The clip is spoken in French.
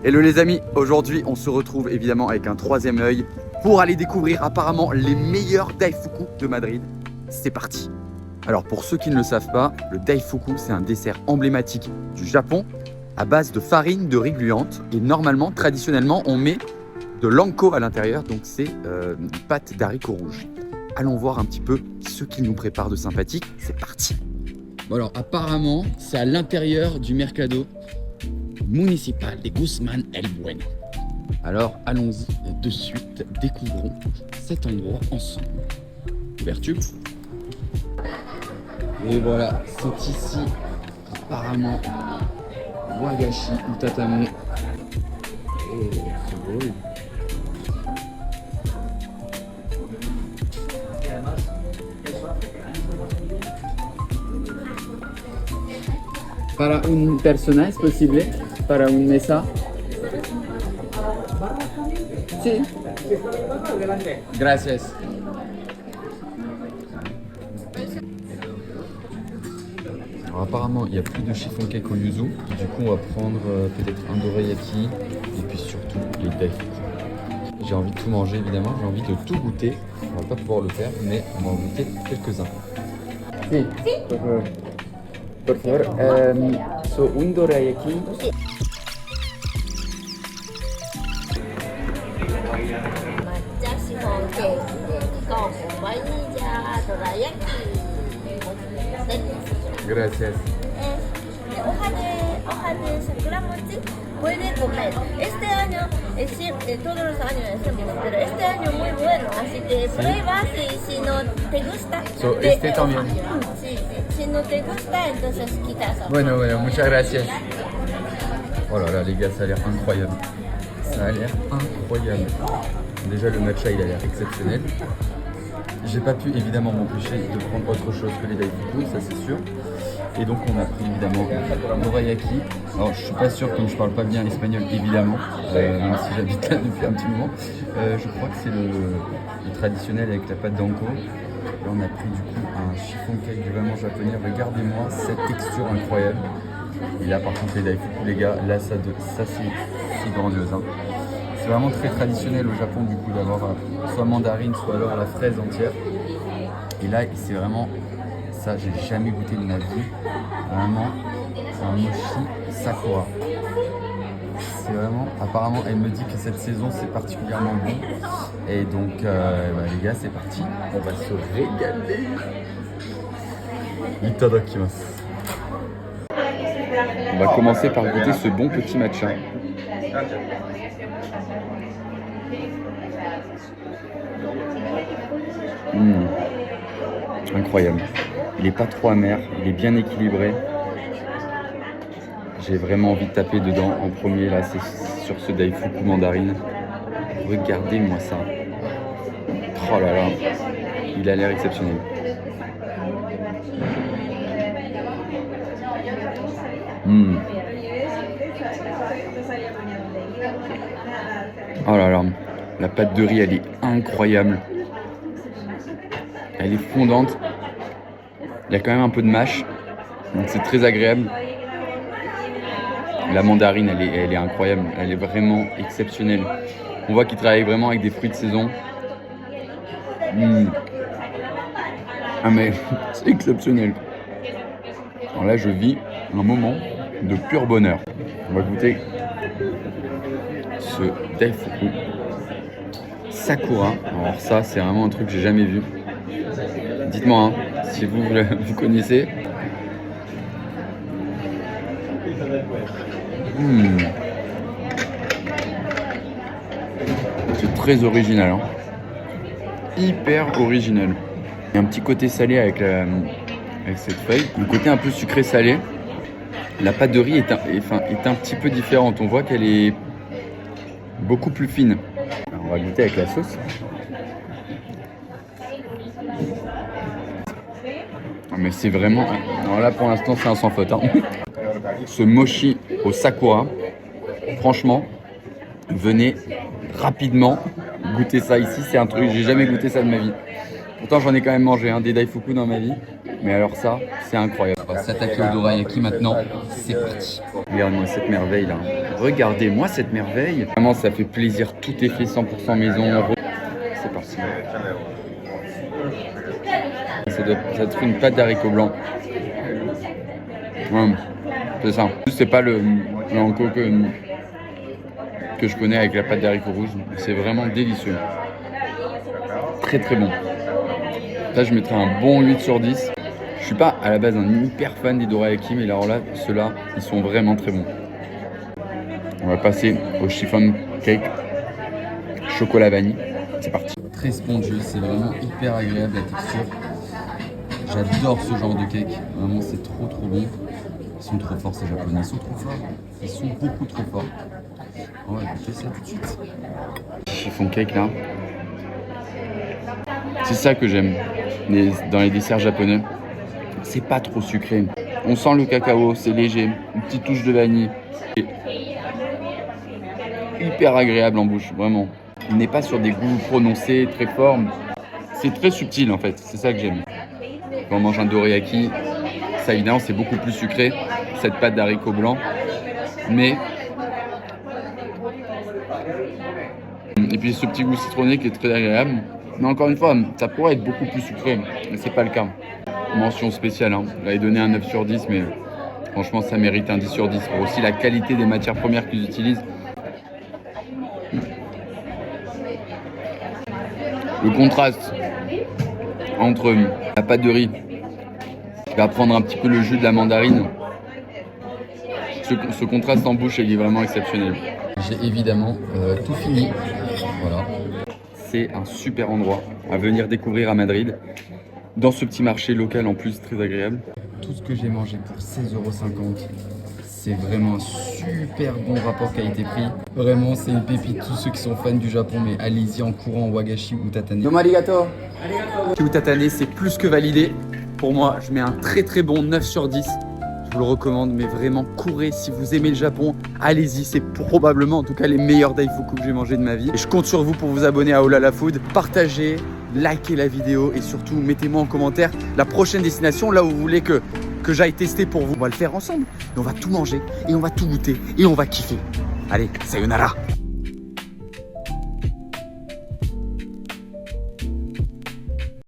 Hello les amis, aujourd'hui on se retrouve évidemment avec un troisième œil pour aller découvrir apparemment les meilleurs daifuku de Madrid. C'est parti. Alors pour ceux qui ne le savent pas, le daifuku c'est un dessert emblématique du Japon à base de farine de riz gluante et normalement, traditionnellement, on met de l'anko à l'intérieur, donc c'est une pâte d'haricots rouges. Allons voir un petit peu ce qu'ils nous préparent de sympathique, c'est parti. Bon alors apparemment c'est à l'intérieur du mercado municipal de Guzmán el Bueno. Alors allons-y de suite, découvrons cet endroit ensemble. Ouverture. Et voilà, c'est ici apparemment Wagashi Utatame. Oh, c'est beau. Para un persona es posible? Para un mesa? Sí. Gracias. Alors apparemment il n'y a plus de chiffon cake au yuzu, du coup on va prendre peut-être un dorayaki et puis surtout les daifuku. J'ai envie de tout manger évidemment, j'ai envie de tout goûter, on va pas pouvoir le faire mais on va en goûter quelques-uns. Si, por favor, so un dorayaki. Gracias. Hoja de sakura mochi puede comer. Este año, todos los años hacemos, pero este año muy bueno, así que pruebas y si no te gusta, So, este también. Sí, si no te gusta, entonces quitas. Bueno, muchas gracias. Oh là là les gars, ça a l'air incroyable. Ça a l'air incroyable. Déjà le matcha il a l'air exceptionnel. J'ai pas pu évidemment m'empêcher de prendre autre chose que les daifuku, ça c'est sûr. Et donc on a pris évidemment dorayaki. Alors je suis pas sûr, comme je parle pas bien espagnol évidemment, même si j'habite là depuis un petit moment. Je crois que c'est le traditionnel avec la pâte d'anko. Là on a pris du coup un chiffon cake vraiment japonais. Regardez-moi cette texture incroyable. Et là par contre les daifuku les gars, là ça c'est grandiose. Hein. C'est vraiment très traditionnel au Japon du coup d'avoir soit mandarine, soit alors la fraise entière. Et là c'est vraiment ça, j'ai jamais goûté de ma vie. Vraiment, c'est un mochi sakura. C'est vraiment, apparemment elle me dit que cette saison c'est particulièrement bon. Et donc les gars c'est parti, on va se régaler. Itadakimasu. On va commencer par goûter ce bon petit matcha. Incroyable. Il n'est pas trop amer, il est bien équilibré. J'ai vraiment envie de taper dedans en premier, là c'est sur ce daifuku mandarine. Regardez-moi ça. Oh là là, il a l'air exceptionnel. Oh là là, la pâte de riz elle est incroyable. Elle est fondante. Il y a quand même un peu de mâche, donc c'est très agréable. La mandarine, elle est incroyable, elle est vraiment exceptionnelle. On voit qu'il travaille vraiment avec des fruits de saison. Ah mais c'est exceptionnel. Alors là, je vis un moment de pur bonheur. On va goûter ce daifuku sakura. Alors ça, c'est vraiment un truc que j'ai jamais vu. Dites-moi hein, si vous connaissez. C'est très original. Hein. Hyper original. Il y a un petit côté salé avec cette feuille. Le côté un peu sucré-salé. La pâte de riz est un petit peu différente. On voit qu'elle est beaucoup plus fine. Alors, on va goûter avec la sauce. Mais c'est vraiment... Alors là pour l'instant c'est un sans faute. Hein. Ce mochi au sakura, franchement, venez rapidement goûter ça ici. C'est un truc, j'ai jamais goûté ça de ma vie. Pourtant j'en ai quand même mangé des daifuku dans ma vie. Mais alors ça, c'est incroyable. On va s'attaquer au dorayaki maintenant. C'est parti. Regarde-moi cette merveille là. Regardez-moi cette merveille. Vraiment, ça fait plaisir. Tout est fait 100% maison. C'est parti. Ça doit être une pâte d'haricots blancs. Ouais, c'est ça. C'est pas le Anko que je connais avec la pâte d'haricots rouges. C'est vraiment délicieux. Très très bon. Là, je mettrais un bon 8 sur 10. Je suis pas à la base un hyper fan des dorayaki, mais alors là, ceux-là, ils sont vraiment très bons. On va passer au chiffon cake chocolat vanille. C'est parti. Très spongieux, c'est vraiment hyper agréable la texture. J'adore ce genre de cake. Vraiment, c'est trop trop bon. Ils sont trop forts ces japonais, ils sont trop forts. Ils sont beaucoup trop forts. On va goûter ça tout de suite. Chiffon cake là. C'est ça que j'aime dans les desserts japonais. C'est pas trop sucré. On sent le cacao, c'est léger. Une petite touche de vanille. Et hyper agréable en bouche, vraiment. Il n'est pas sur des goûts prononcés, très forts. C'est très subtil en fait, c'est ça que j'aime. Quand on mange un dorayaki, ça évidemment c'est beaucoup plus sucré, cette pâte d'haricots blancs. Mais... Et puis ce petit goût citronné qui est très agréable. Mais encore une fois, ça pourrait être beaucoup plus sucré, mais c'est pas le cas. Mention spéciale, hein. J'avais donné un 9 sur 10, mais franchement ça mérite un 10 sur 10. Pour aussi la qualité des matières premières qu'ils utilisent. Le contraste entre la pâte de riz qui va prendre un petit peu le jus de la mandarine, ce contraste en bouche il est vraiment exceptionnel. J'ai évidemment tout fini. Voilà. C'est un super endroit à venir découvrir à Madrid. Dans ce petit marché local en plus très agréable. Tout ce que j'ai mangé pour 16,50 €, c'est vraiment un super bon rapport qualité-prix. Vraiment, c'est une pépite. Tous ceux qui sont fans du Japon, mais allez-y en courant, Wagashi ou Tatane. Domo arigato. Ou Tatane, c'est plus que validé. Pour moi, je mets un très très bon 9 sur 10. Je vous le recommande, mais vraiment courez si vous aimez le Japon, allez-y, c'est probablement en tout cas les meilleurs daifuku que j'ai mangé de ma vie. Et je compte sur vous pour vous abonner à Olala Food, partagez, likez la vidéo et surtout mettez-moi en commentaire la prochaine destination, là où vous voulez que j'aille tester pour vous. On va le faire ensemble, et on va tout manger et on va tout goûter et on va kiffer. Allez, sayonara.